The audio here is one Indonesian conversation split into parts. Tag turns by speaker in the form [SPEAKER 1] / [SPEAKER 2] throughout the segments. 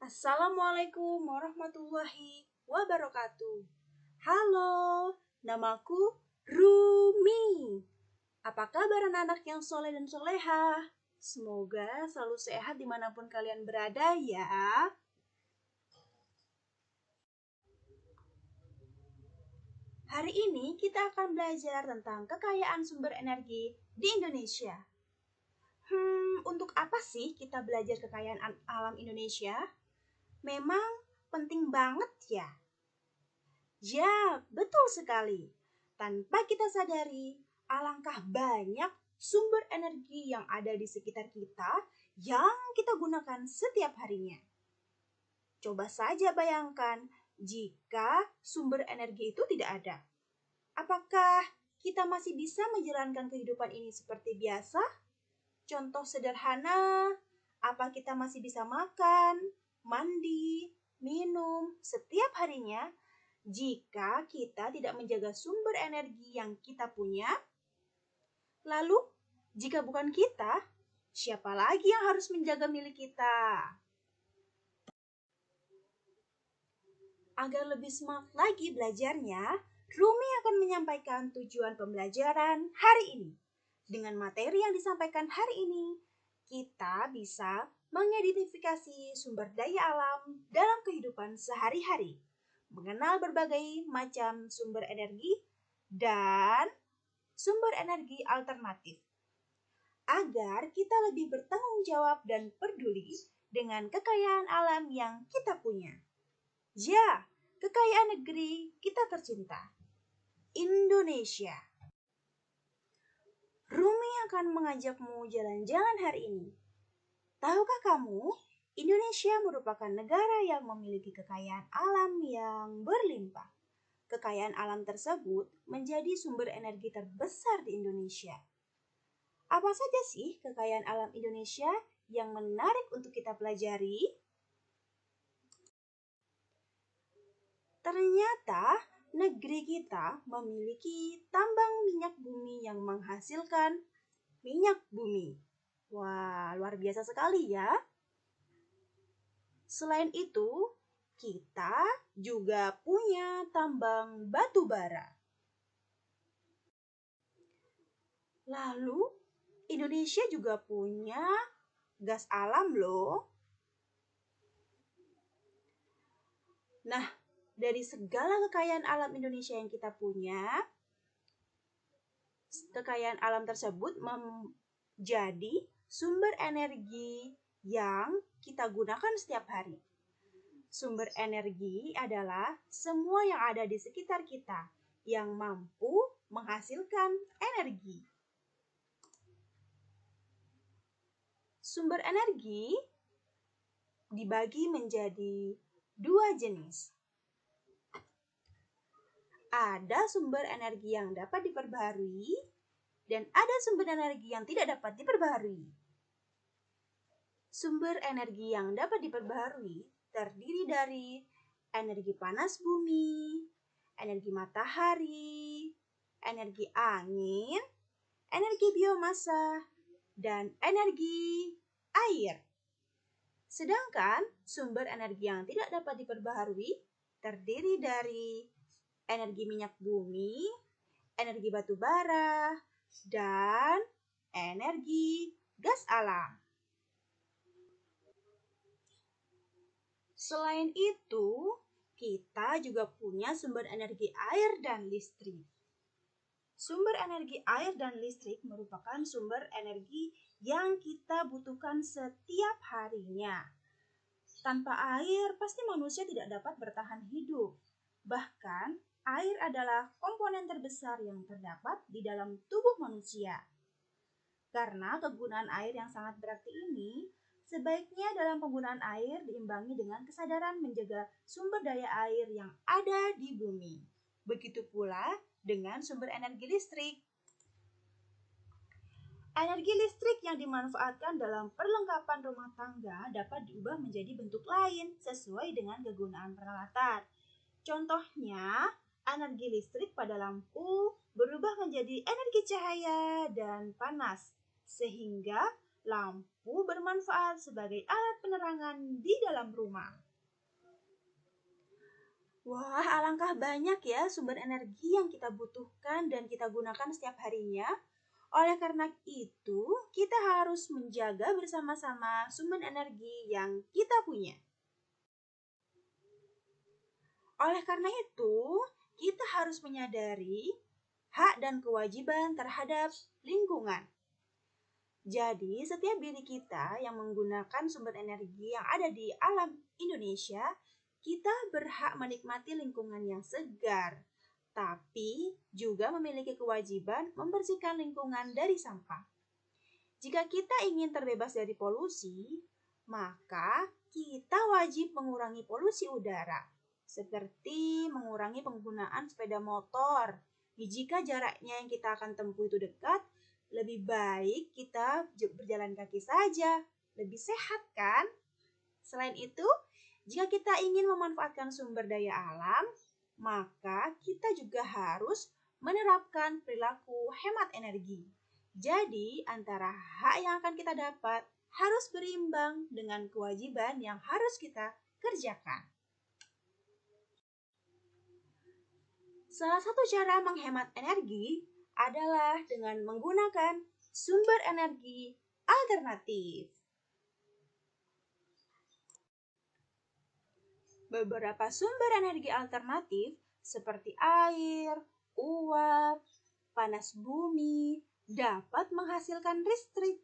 [SPEAKER 1] Assalamualaikum warahmatullahi wabarakatuh. Halo, namaku Rumi. Apa kabar anak-anak yang soleh dan soleha? Semoga selalu sehat dimanapun kalian berada ya. Hari ini kita akan belajar tentang kekayaan sumber energi di Indonesia. Untuk apa sih kita belajar kekayaan alam Indonesia? Memang penting banget ya. Ya, betul sekali. Tanpa kita sadari, alangkah banyak sumber energi yang ada di sekitar kita yang kita gunakan setiap harinya. Coba saja bayangkan jika sumber energi itu tidak ada. Apakah kita masih bisa menjalankan kehidupan ini seperti biasa? Contoh sederhana, apa kita masih bisa makan, mandi, minum setiap harinya jika kita tidak menjaga sumber energi yang kita punya? Lalu, jika bukan kita, siapa lagi yang harus menjaga milik kita? Agar lebih semangat lagi belajarnya, Rumi akan menyampaikan tujuan pembelajaran hari ini. Dengan materi yang disampaikan hari ini, kita bisa mengidentifikasi sumber daya alam dalam kehidupan sehari-hari, mengenal berbagai macam sumber energi dan sumber energi alternatif, agar kita lebih bertanggung jawab dan peduli dengan kekayaan alam yang kita punya. Ya, kekayaan negeri kita tercinta, Indonesia. Rumi akan mengajakmu jalan-jalan hari ini. Tahukah kamu, Indonesia merupakan negara yang memiliki kekayaan alam yang berlimpah. Kekayaan alam tersebut menjadi sumber energi terbesar di Indonesia. Apa saja sih kekayaan alam Indonesia yang menarik untuk kita pelajari? Ternyata negeri kita memiliki tambang minyak bumi yang menghasilkan minyak bumi. Wah, luar biasa sekali ya. Selain itu, kita juga punya tambang batu bara. Lalu, Indonesia juga punya gas alam loh. Nah, dari segala kekayaan alam Indonesia yang kita punya, kekayaan alam tersebut menjadi sumber energi yang kita gunakan setiap hari. Sumber energi adalah semua yang ada di sekitar kita yang mampu menghasilkan energi. Sumber energi dibagi menjadi dua jenis. Ada sumber energi yang dapat diperbaharui dan ada sumber energi yang tidak dapat diperbaharui. Sumber energi yang dapat diperbaharui terdiri dari energi panas bumi, energi matahari, energi angin, energi biomasa, dan energi air. Sedangkan sumber energi yang tidak dapat diperbaharui terdiri dari energi minyak bumi, energi batu bara, dan energi gas alam. Selain itu, kita juga punya sumber energi air dan listrik. Sumber energi air dan listrik merupakan sumber energi yang kita butuhkan setiap harinya. Tanpa air, pasti manusia tidak dapat bertahan hidup. Bahkan, air adalah komponen terbesar yang terdapat di dalam tubuh manusia. Karena kegunaan air yang sangat berarti ini, sebaiknya dalam penggunaan air diimbangi dengan kesadaran menjaga sumber daya air yang ada di bumi. Begitu pula dengan sumber energi listrik. Energi listrik yang dimanfaatkan dalam perlengkapan rumah tangga dapat diubah menjadi bentuk lain sesuai dengan kegunaan peralatan. Contohnya, energi listrik pada lampu berubah menjadi energi cahaya dan panas, sehingga lampu bermanfaat sebagai alat penerangan di dalam rumah. Wah, alangkah banyak ya sumber energi yang kita butuhkan dan kita gunakan setiap harinya. Oleh karena itu, kita harus menjaga bersama-sama sumber energi yang kita punya. Oleh karena itu, kita harus menyadari hak dan kewajiban terhadap lingkungan. Jadi, setiap diri kita yang menggunakan sumber energi yang ada di alam Indonesia, kita berhak menikmati lingkungan yang segar, tapi juga memiliki kewajiban membersihkan lingkungan dari sampah. Jika kita ingin terbebas dari polusi, maka kita wajib mengurangi polusi udara, seperti mengurangi penggunaan sepeda motor. Jika jaraknya yang kita akan tempuh itu dekat, lebih baik kita berjalan kaki saja, lebih sehat kan? Selain itu, jika kita ingin memanfaatkan sumber daya alam, maka kita juga harus menerapkan perilaku hemat energi. Jadi, antara hak yang akan kita dapat harus berimbang dengan kewajiban yang harus kita kerjakan. Salah satu cara menghemat energi adalah dengan menggunakan sumber energi alternatif. Beberapa sumber energi alternatif seperti air, uap, panas bumi dapat menghasilkan listrik.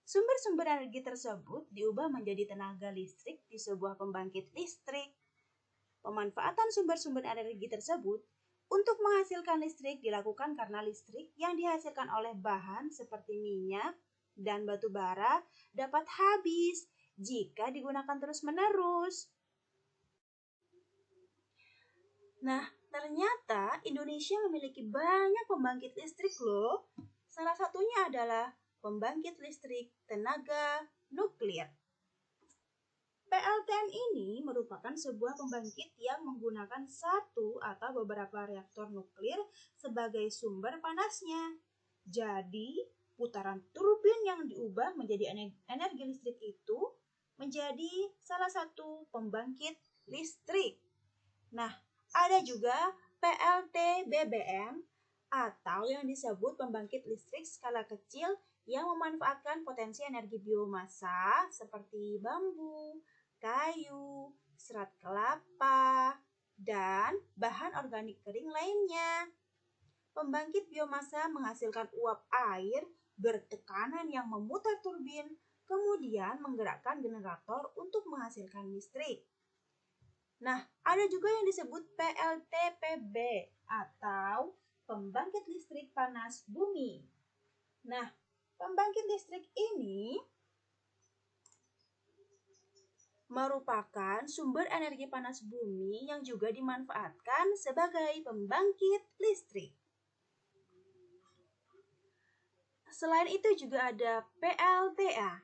[SPEAKER 1] Sumber-sumber energi tersebut diubah menjadi tenaga listrik di sebuah pembangkit listrik. Pemanfaatan sumber-sumber energi tersebut untuk menghasilkan listrik dilakukan karena listrik yang dihasilkan oleh bahan seperti minyak dan batu bara dapat habis jika digunakan terus-menerus. Nah, ternyata Indonesia memiliki banyak pembangkit listrik loh. Salah satunya adalah pembangkit listrik tenaga nuklir. PLTN ini merupakan sebuah pembangkit yang menggunakan satu atau beberapa reaktor nuklir sebagai sumber panasnya. Jadi, putaran turbin yang diubah menjadi energi listrik itu menjadi salah satu pembangkit listrik. Nah, ada juga PLT BBM atau yang disebut pembangkit listrik skala kecil yang memanfaatkan potensi energi biomasa seperti bambu, kayu, serat kelapa, dan bahan organik kering lainnya. Pembangkit biomasa menghasilkan uap air bertekanan yang memutar turbin, kemudian menggerakkan generator untuk menghasilkan listrik. Nah, ada juga yang disebut PLTPB atau pembangkit listrik panas bumi. Nah, pembangkit listrik ini merupakan sumber energi panas bumi yang juga dimanfaatkan sebagai pembangkit listrik. Selain itu juga ada PLTA.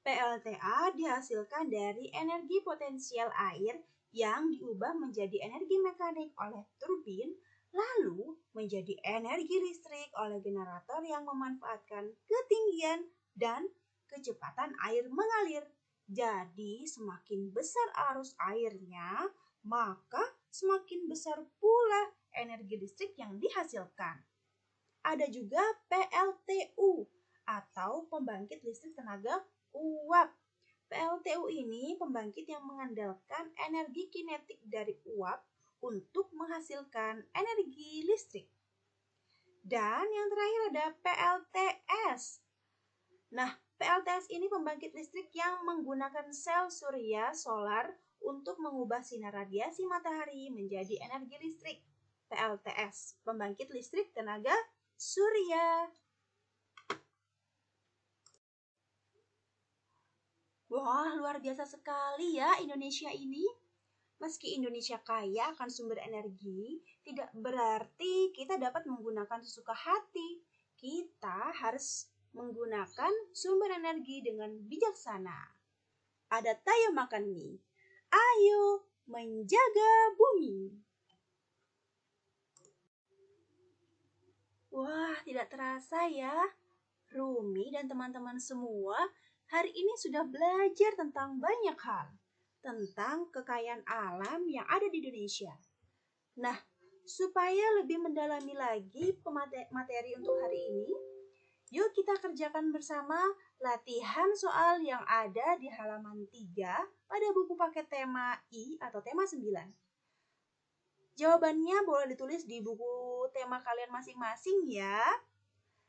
[SPEAKER 1] PLTA dihasilkan dari energi potensial air yang diubah menjadi energi mekanik oleh turbin, lalu menjadi energi listrik oleh generator yang memanfaatkan ketinggian dan kecepatan air mengalir. Jadi, semakin besar arus airnya, maka semakin besar pula energi listrik yang dihasilkan. Ada juga PLTU atau pembangkit listrik tenaga uap. PLTU ini pembangkit yang mengandalkan energi kinetik dari uap untuk menghasilkan energi listrik. Dan yang terakhir ada PLTS. Nah, PLTS ini pembangkit listrik yang menggunakan sel surya solar untuk mengubah sinar radiasi matahari menjadi energi listrik. PLTS, pembangkit listrik tenaga surya. Wah, luar biasa sekali ya Indonesia ini. Meski Indonesia kaya akan sumber energi, tidak berarti kita dapat menggunakan sesuka hati. Kita harus menggunakan sumber energi dengan bijaksana. Ada tayo makan mie. Ayo menjaga bumi. Wah, tidak terasa ya. Rumi dan teman-teman semua hari ini sudah belajar tentang banyak hal, tentang kekayaan alam yang ada di Indonesia. Nah, supaya lebih mendalami lagi materi untuk hari ini, yuk kita kerjakan bersama latihan soal yang ada di halaman 3 pada buku paket tema I atau tema 9. Jawabannya boleh ditulis di buku tema kalian masing-masing ya.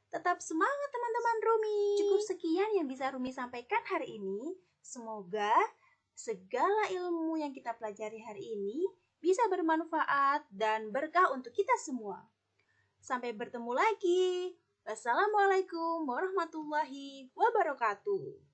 [SPEAKER 1] Tetap semangat teman-teman Rumi. Cukup sekian yang bisa Rumi sampaikan hari ini. Semoga segala ilmu yang kita pelajari hari ini bisa bermanfaat dan berkah untuk kita semua. Sampai bertemu lagi. Wassalamualaikum warahmatullahi wabarakatuh.